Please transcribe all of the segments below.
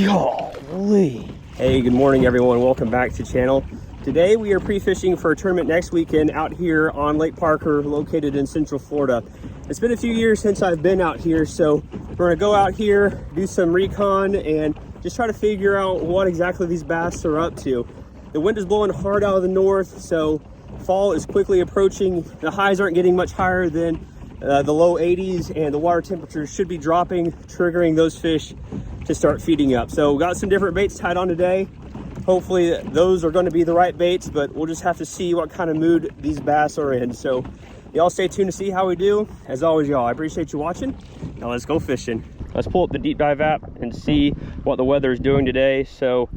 Golly. Hey, good morning everyone. Welcome back to the channel. Today we are pre-fishing for a tournament next weekend out here on Lake Parker, located in Central Florida. It's been a few years since I've been out here, so we're gonna go out here, do some recon, and just try to figure out what exactly these bass are up to. The wind is blowing hard out of the north, so fall is quickly approaching. The highs aren't getting much higher than the low 80s, and the water temperature should be dropping, triggering those fish to start feeding up. So we got some different baits tied on today. Hopefully those are going to be the right baits, but we'll just have to see what kind of mood these bass are in. So y'all stay tuned to see how we do. As always, y'all, I appreciate you watching. Now let's go fishing. Let's pull up the deep dive app and see what the weather is doing today. So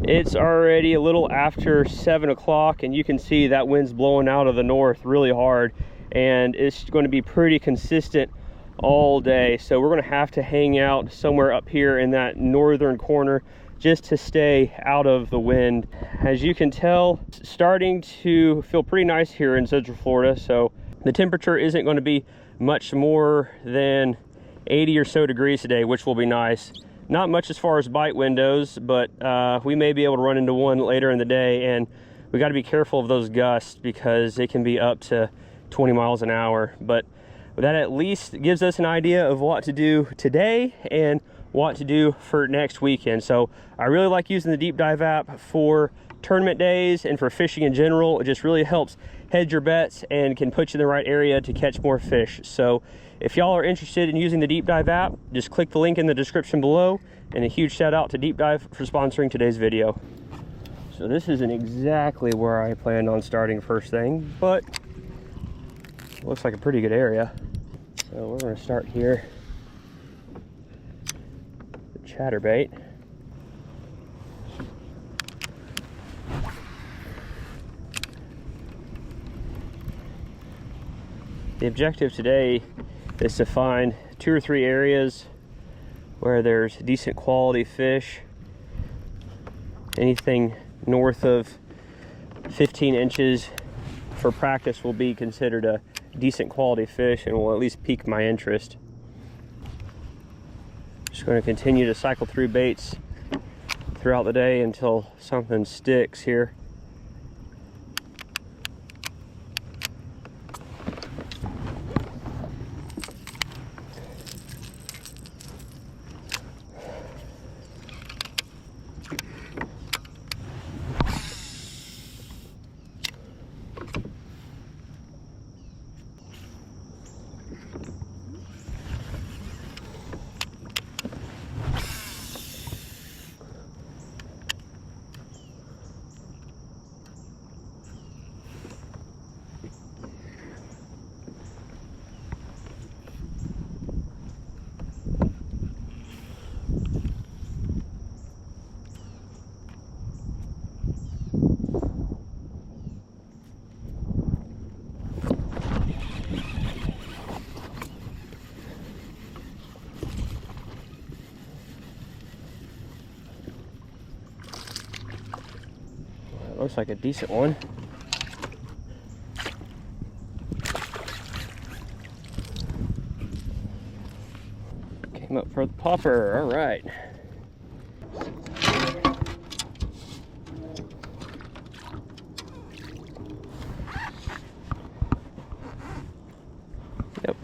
it's already a little after 7 o'clock, and you can see that wind's blowing out of the north really hard, and it's going to be pretty consistent all day. So we're going to have to hang out somewhere up here in that northern corner just to stay out of the wind. As you can tell, it's starting to feel pretty nice here in Central Florida. So the temperature isn't going to be much more than 80 or so degrees today, which will be nice. Not much as far as bite windows, but we may be able to run into one later in the day, and we got to be careful of those gusts because they can be up to 20 miles an hour. But that at least gives us an idea of what to do today and what to do for next weekend. So I really like using the deep dive app for tournament days and for fishing in general. It just really helps hedge your bets and can put you in the right area to catch more fish. So if y'all are interested in using the deep dive app, just click the link in the description below. And a huge shout out to Deep Dive for sponsoring today's video. So this isn't exactly where I planned on starting first thing, but looks like a pretty good area. So we're going to start here. The chatterbait. The objective today is to find 2 or 3 areas where there's decent quality fish. Anything north of 15 inches for practice will be considered a decent quality fish and will at least pique my interest. Just going to continue to cycle through baits throughout the day until something sticks here. Looks like a decent one. Came up for the popper. All right. Yep.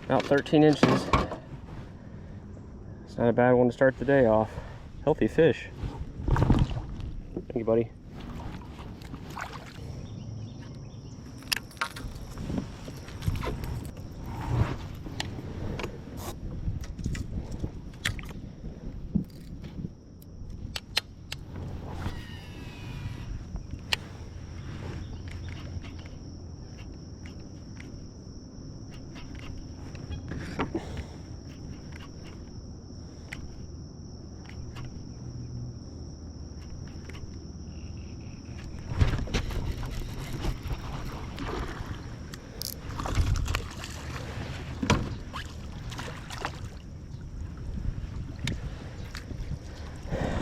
About 13 inches. It's not a bad one to start the day off. Healthy fish. Thank you, buddy.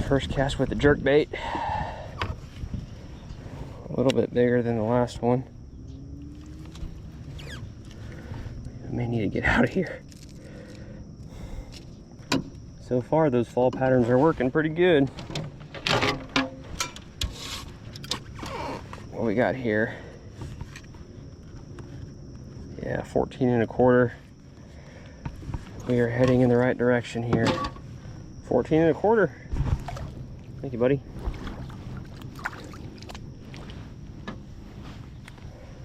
First cast with the jerkbait. A little bit bigger than the last one. I may need to get out of here. So far, those fall patterns are working pretty good. What we got here? Yeah, 14 1/4. We are heading in the right direction here. 14 1/4. Thank you, buddy.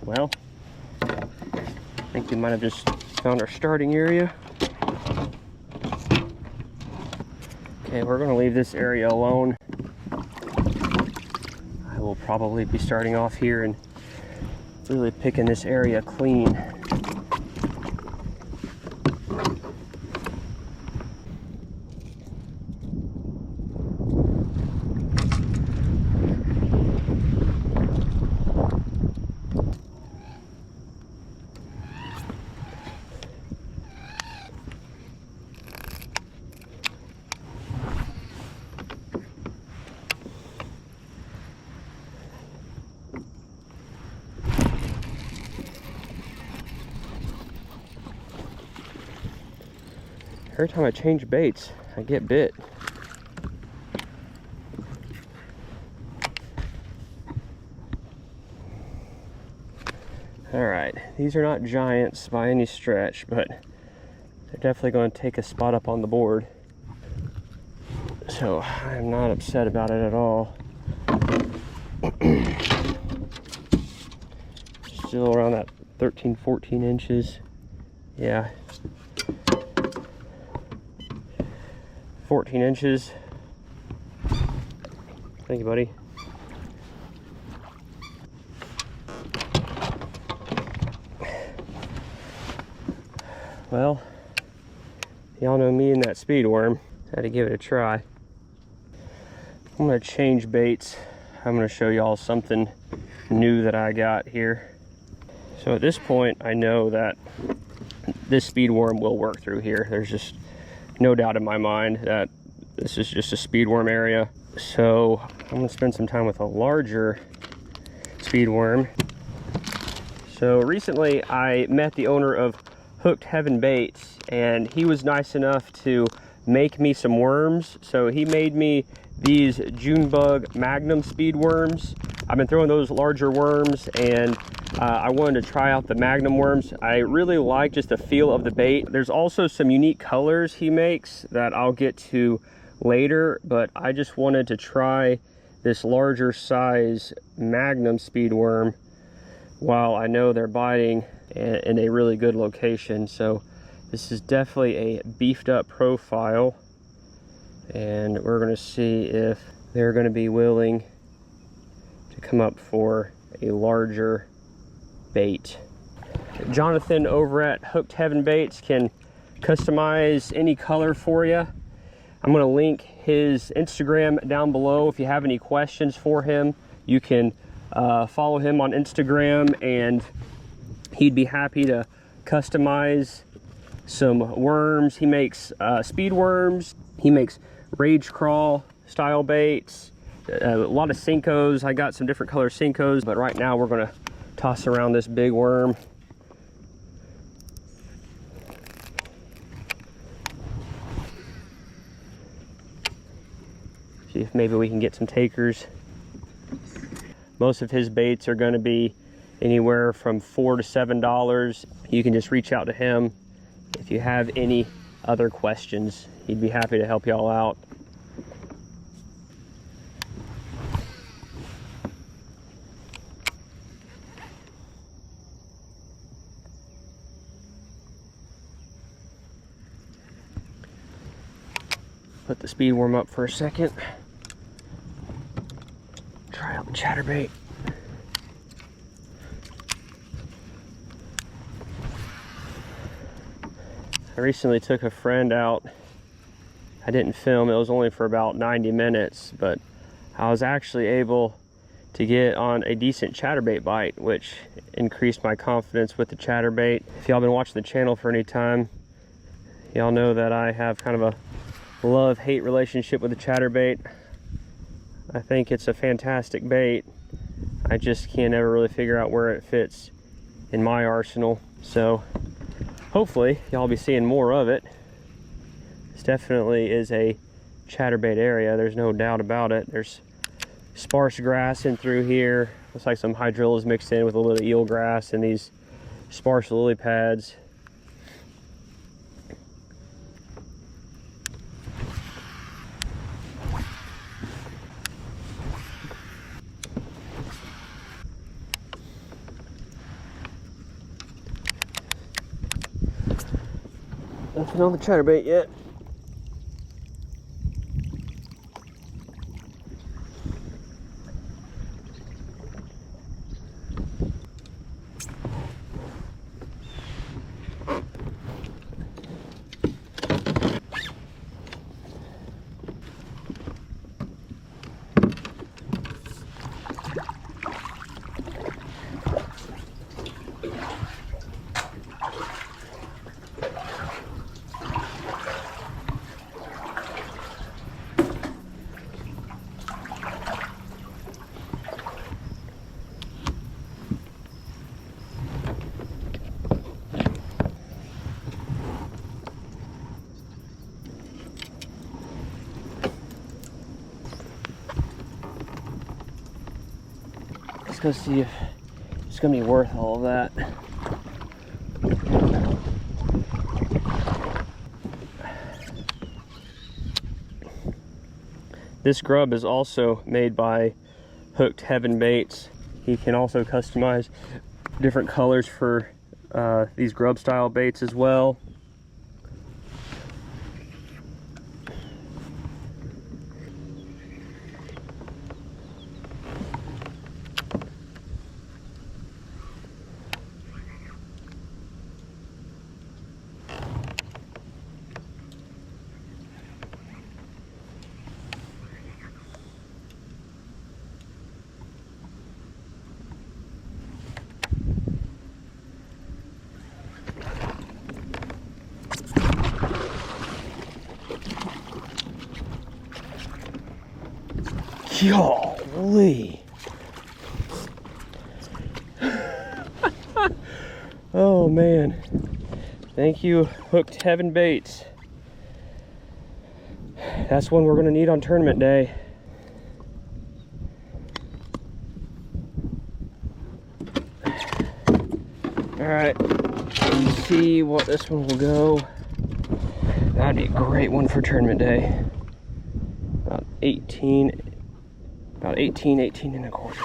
Well, I think we might have just found our starting area. Okay, we're going to leave this area alone. I will probably be starting off here and really picking this area clean. Every time I change baits, I get bit. All right, these are not giants by any stretch, but they're definitely going to take a spot up on the board. So I'm not upset about it at all. Still around that 13, 14 inches. Yeah. 14 inches. Thank you, buddy. Well, y'all know me and that speed worm. Had to give it a try. I'm gonna change baits. I'm gonna show y'all something new that I got here. So at this point, I know that this speed worm will work through here. There's just no doubt in my mind that this is just a speed worm area. So I'm gonna spend some time with a larger speed worm. So recently I met the owner of Hooked Heaven Baits, and he was nice enough to make me some worms. So he made me these June bug magnum speed worms. I've been throwing those larger worms, and I wanted to try out the magnum worms. I really like just the feel of the bait. There's also some unique colors he makes that I'll get to later, but I just wanted to try this larger size magnum speed worm while I know they're biting in a really good location. So this is definitely a beefed up profile, and we're going to see if they're going to be willing to come up for a larger bait. Jonathan over at Hooked Heaven Baits can customize any color for you. I'm going to link his Instagram down below. If you have any questions for him, you can follow him on Instagram, and he'd be happy to customize some worms. He makes speed worms. He makes rage crawl style baits, a lot of Senkos. I got some different color Senkos, but right now we're going to toss around this big worm. See if maybe we can get some takers. Most of his baits are going to be anywhere from $4 to $7. You can just reach out to him if you have any other questions. He'd be happy to help y'all out. Put the speed worm up for a second. Try out the chatterbait. I recently took a friend out. I didn't film, it was only for about 90 minutes, but I was actually able to get on a decent chatterbait bite, which increased my confidence with the chatterbait. If y'all been watching the channel for any time, y'all know that I have kind of a love-hate relationship with the chatterbait. I think it's a fantastic bait. I just can't ever really figure out where it fits in my arsenal. So hopefully y'all be seeing more of it. This definitely is a chatterbait area, there's no doubt about it. There's sparse grass in through here. Looks like some hydrillas mixed in with a little bit of eel grass and these sparse lily pads. Nothing on the chatterbait yet. Let's go see if it's gonna be worth all of that. This grub is also made by Hooked Heaven Baits. He can also customize different colors for these grub style baits as well. Golly. Oh man. Thank you, Hooked Heaven Baits. That's one we're gonna need on tournament day. All right, let's see what this one will go. That'd be a great one for tournament day. About 18 and a quarter.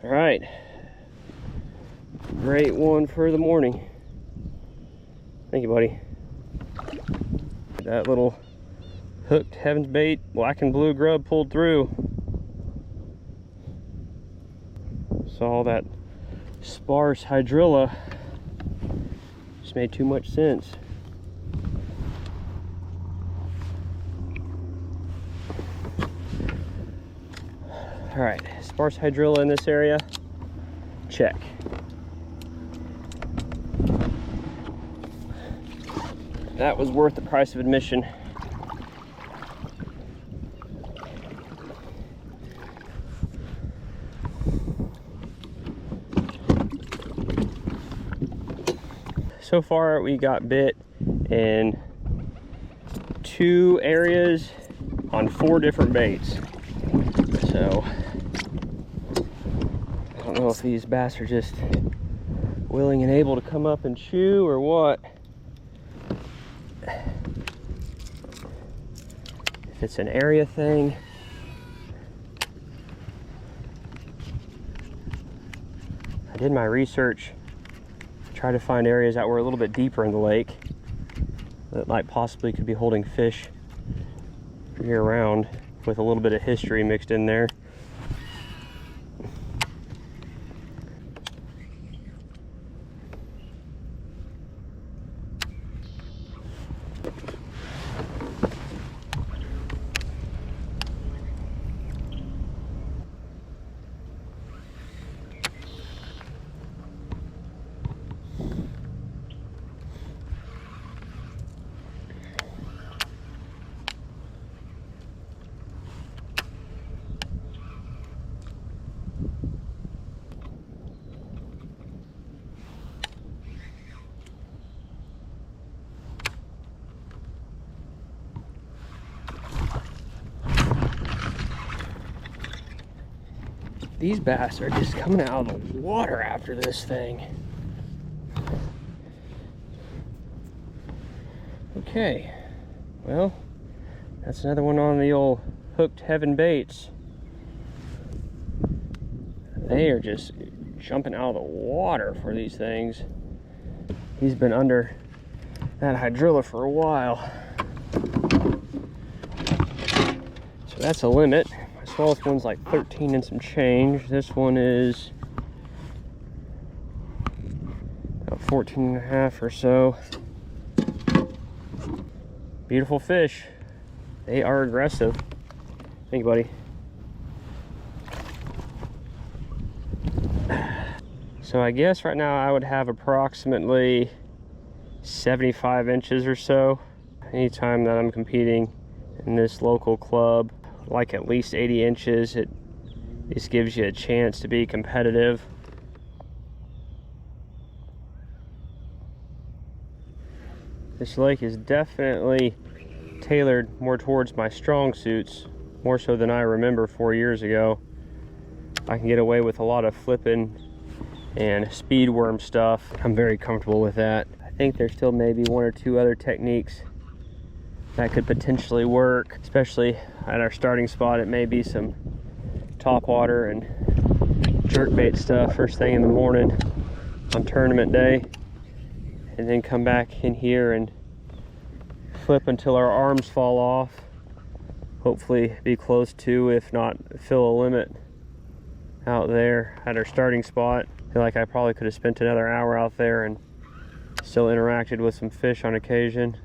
All right, great one for the morning. Thank you, buddy. That little Hooked Heaven's Bait black and blue grub pulled through. Saw that sparse hydrilla. Just made too much sense. All right, sparse hydrilla in this area, check. That was worth the price of admission. So far we got bit in 2 areas on 4 different baits. So I don't know if these bass are just willing and able to come up and chew or what. If it's an area thing, I did my research, try to find areas that were a little bit deeper in the lake that might possibly could be holding fish year round with a little bit of history mixed in there. these bass are just coming out of the water after this thing. Okay, well, that's another one on the old hooked heaven baits. They are just jumping out of the water for these things. He's been under that hydrilla for a while. So that's a limit. My smallest one's like 13 and some change. This one is about 14 and a half or so. Beautiful fish. They are aggressive. Thank you, buddy. So I guess right now I would have approximately 75 inches or so. Anytime that I'm competing in this local club, like at least 80 inches, it just gives you a chance to be competitive. This lake is definitely tailored more towards my strong suits, more so than I remember 4 years ago. I can get away with a lot of flipping and speed worm stuff. I'm very comfortable with that. I think there's still maybe one or two other techniques that could potentially work, especially at our starting spot. It may be some top water and jerkbait stuff first thing in the morning on tournament day, and then come back in here and flip until our arms fall off. Hopefully be close to, if not fill a limit out there at our starting spot. I feel like I probably could have spent another hour out there and still interacted with some fish on occasion.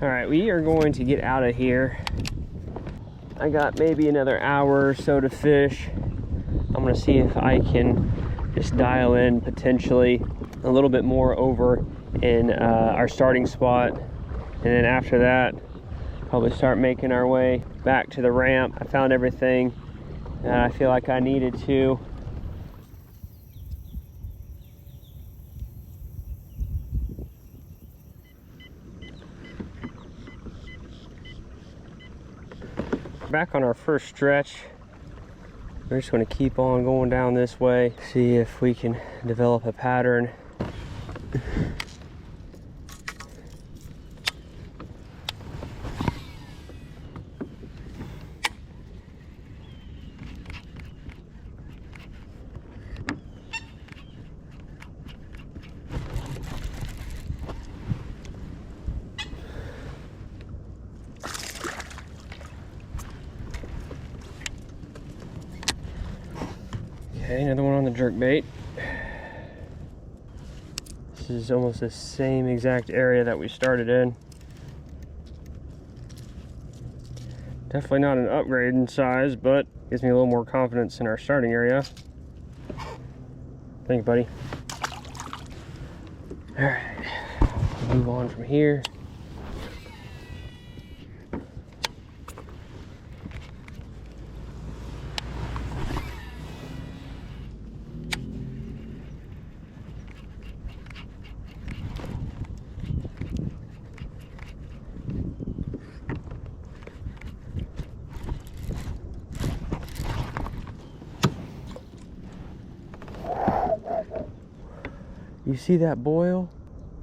All right, we are going to get out of here. I got maybe another hour or so to fish. I'm gonna see if I can just dial in potentially a little bit more over in our starting spot. And then after that, probably start making our way back to the ramp. I found everything that I feel like I needed to. Back on our first stretch. We're just going to keep on going down this way, see if we can develop a pattern. Okay, another one on the jerkbait. This is almost the same exact area that we started in. Definitely not an upgrade in size, but gives me a little more confidence in our starting area. Thank you, buddy. All right, move on from here. You see that boil?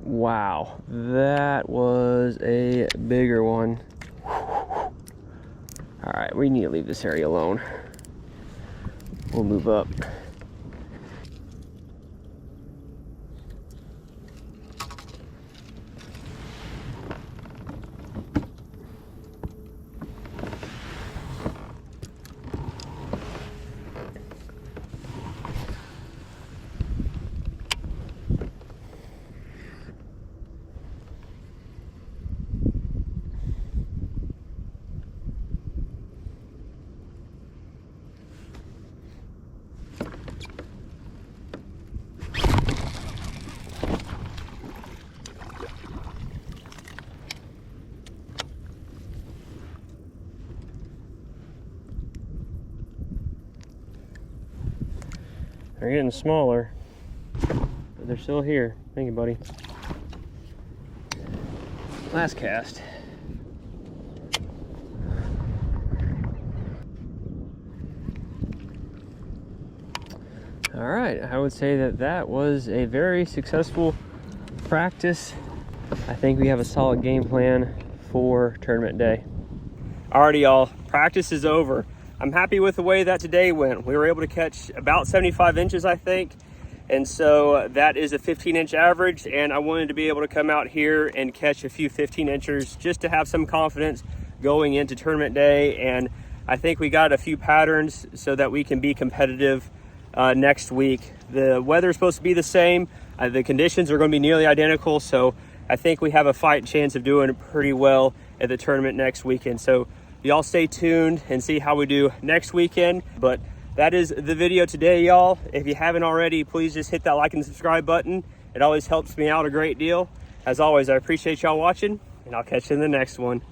Wow, that was a bigger one. All right, we need to leave this area alone. We'll move up. They're getting smaller, but they're still here. Thank you, buddy. Last cast. All right, I would say that that was a very successful practice. I think we have a solid game plan for tournament day. Alrighty, y'all, practice is over. I'm happy with the way that today went. We were able to catch about 75 inches, I think. And so that is a 15-inch average. And I wanted to be able to come out here and catch a few 15-inchers just to have some confidence going into tournament day. And I think we got a few patterns so that we can be competitive next week. The weather is supposed to be the same. The conditions are going to be nearly identical. So I think we have a fight chance of doing pretty well at the tournament next weekend. So y'all stay tuned and see how we do next weekend. But that is the video today, y'all. If you haven't already, please just hit that like and subscribe button. It always helps me out a great deal. As always, I appreciate y'all watching, and I'll catch you in the next one.